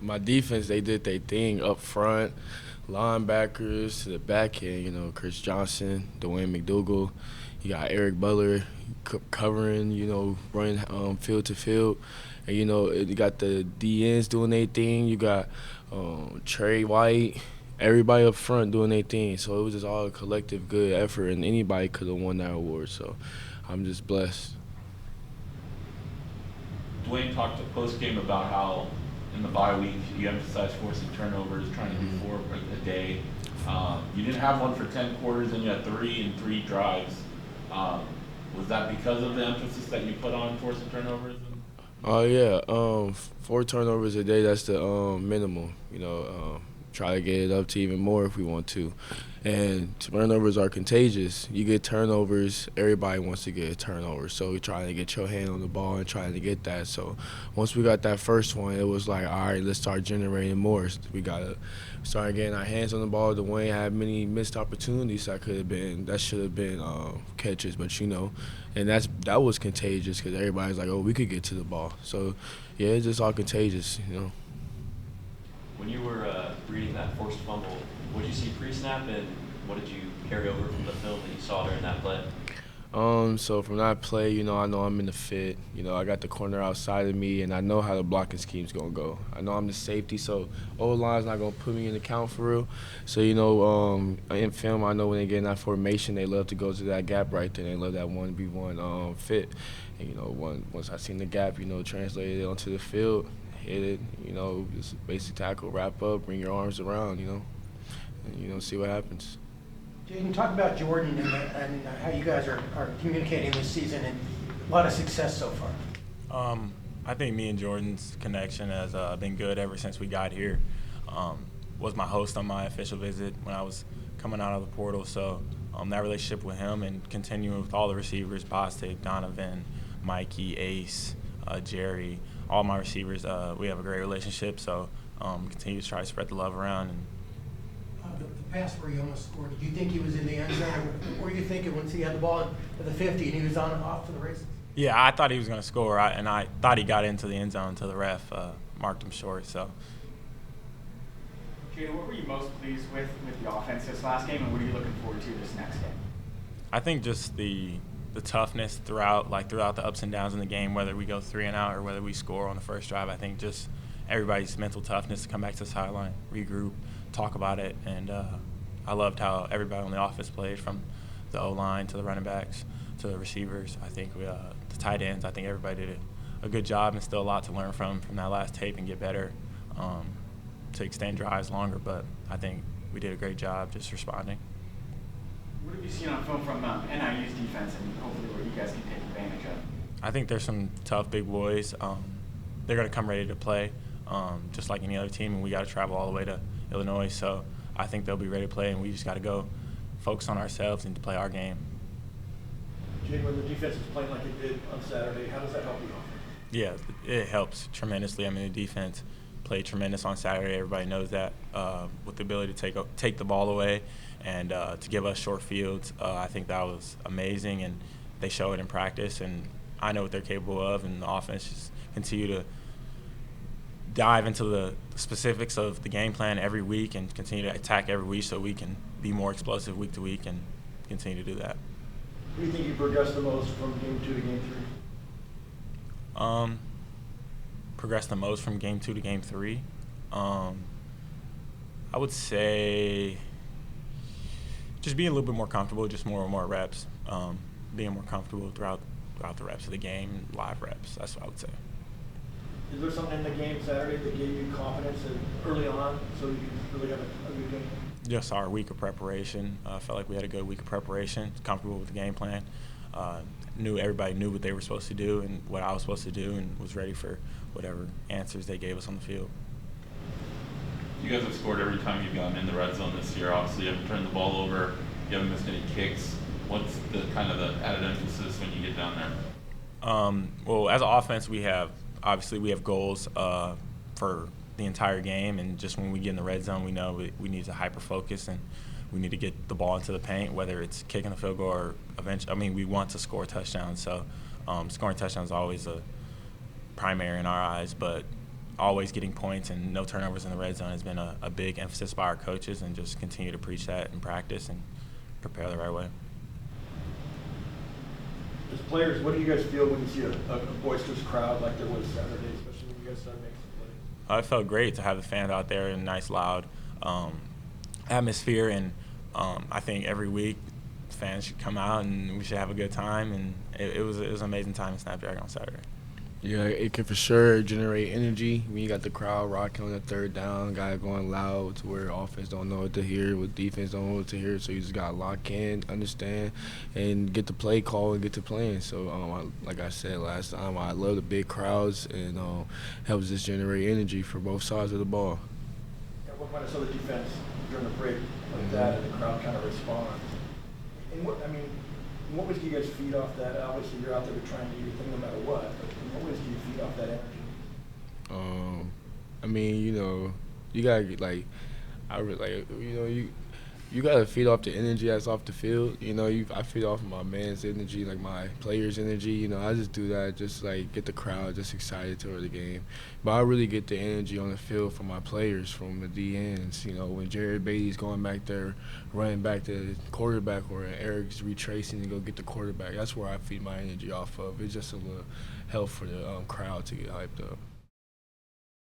My defense, they did their thing up front, linebackers to the back end. Chris Johnson, Dwayne McDougal. You got Eric Butler covering. Running field to field, and you got the DNs doing their thing. You got Trey White. Everybody up front doing their thing. So it was just all a collective good effort, and anybody could have won that award. So I'm just blessed. Dwayne talked post game about how in the bye week you emphasized forcing turnovers, trying to do 4 a day. You didn't have one for 10 quarters, and you had 3 in 3 drives. Was that because of the emphasis that you put on forcing turnovers? Oh yeah, 4 turnovers a day. That's the minimum. Try to get it up to even more if we want to. And turnovers are contagious. You get turnovers, everybody wants to get a turnover. So we're trying to get your hand on the ball and trying to get that. So once we got that first one, it was like, all right, let's start generating more. We got to start getting our hands on the ball. Dwayne had many missed opportunities that should have been catches, but and that was contagious because everybody's like, oh, we could get to the ball. So yeah, it's just all contagious. When you were reading that forced fumble, what did you see pre-snap, and what did you carry over from the film that you saw during that play? So from that play, I know I'm in the fit. I got the corner outside of me, and I know how the blocking scheme's gonna go. I know I'm the safety, so O-line's not gonna put me in the count for real. So in film, I know when they get in that formation, they love to go to that gap right there. They love that 1v1 fit. And once I seen the gap, translated it onto the field. Hit it, just basic tackle, wrap up, bring your arms around, and see what happens. Jayden, talk about Jordan and how you guys are communicating this season, and a lot of success so far. I think me and Jordan's connection has been good ever since we got here. Was my host on my official visit when I was coming out of the portal, so that relationship with him and continuing with all the receivers, Bostic, Donovan, Mikey, Ace, Jerry, all my receivers, we have a great relationship, so continue to try to spread the love around. And the pass where he almost scored, did you think he was in the end zone, or were you thinking once he had the ball at the 50 and he was off to the races? Yeah, I thought he was going to score, and I thought he got into the end zone until the ref marked him short. So, Jayden, what were you most pleased with the offense this last game, and what are you looking forward to this next game? I think just the toughness throughout the ups and downs in the game, whether we go 3 and out or whether we score on the first drive. I think just everybody's mental toughness to come back to the sideline, regroup, talk about it, and I loved how everybody on the offense played, from the O-line to the running backs to the receivers. I think the tight ends, I think everybody did a good job, and still a lot to learn from that last tape and get better to extend drives longer, but I think we did a great job just responding. What have you seen on film from NIU's defense, and hopefully what you guys can take advantage of? I think there's some tough big boys. They're going to come ready to play, just like any other team, and we got to travel all the way to Illinois. So I think they'll be ready to play, and we just got to go focus on ourselves and to play our game. Jayden, when the defense is playing like it did on Saturday, how does that help you? Yeah, it helps tremendously. I mean, the defense played tremendous on Saturday. Everybody knows that, with the ability to take the ball away and to give us short fields. I think that was amazing, and they show it in practice, and I know what they're capable of, and the offense just continue to dive into the specifics of the game plan every week and continue to attack every week so we can be more explosive week to week and continue to do that. Who do you think you progressed the most from game 2 to game 3? Progressed the most from game 2 to game 3. I would say just being a little bit more comfortable, just more and more reps, being more comfortable throughout the reps of the game, live reps. That's what I would say. Is there something in the game Saturday that gave you confidence early on so you could really have a good game? Just our week of preparation. I felt like we had a good week of preparation, comfortable with the game plan. Everybody knew what they were supposed to do and what I was supposed to do, and was ready for whatever answers they gave us on the field. You guys have scored every time you've gotten in the red zone this year. Obviously, you haven't turned the ball over. You haven't missed any kicks. What's the added emphasis when you get down there? Well, as an offense, we have goals for the entire game, and just when we get in the red zone, we know we need to hyper focus and we need to get the ball into the paint, whether it's kicking the field goal or eventually. I mean, we want to score touchdowns, so scoring touchdowns is always a primary in our eyes. But always getting points and no turnovers in the red zone has been a big emphasis by our coaches, and just continue to preach that in practice and prepare the right way. As players, what do you guys feel when you see a boisterous crowd like there was Saturday, especially when you guys started making some plays? It felt great to have the fans out there in a nice, loud atmosphere, and I think every week fans should come out and we should have a good time, and it was an amazing time in Snapdragon on Saturday. Yeah, it can for sure generate energy when you got the crowd rocking on the third down, guy going loud to where offense don't know what to hear, with defense don't know what to hear. So you just got to lock in, understand, and get the play call and get to playing. So like I said last time, I love the big crowds, and helps us generate energy for both sides of the ball. Yeah, when I saw the defense during the break like that, and the crowd kind of responds. And what ways do you guys feed off that? Obviously, you're out there trying to do your thing no matter what. But in what ways do you feed off that energy? You gotta get you gotta feed off the energy that's off the field. I feed off my man's energy, like my players' energy. I just do that, just like get the crowd just excited toward the game. But I really get the energy on the field from my players, from the DNs. When Jared Beatty's going back there, running back to the quarterback, or Eric's retracing to go get the quarterback, that's where I feed my energy off of. It's just a little help for the crowd to get hyped up.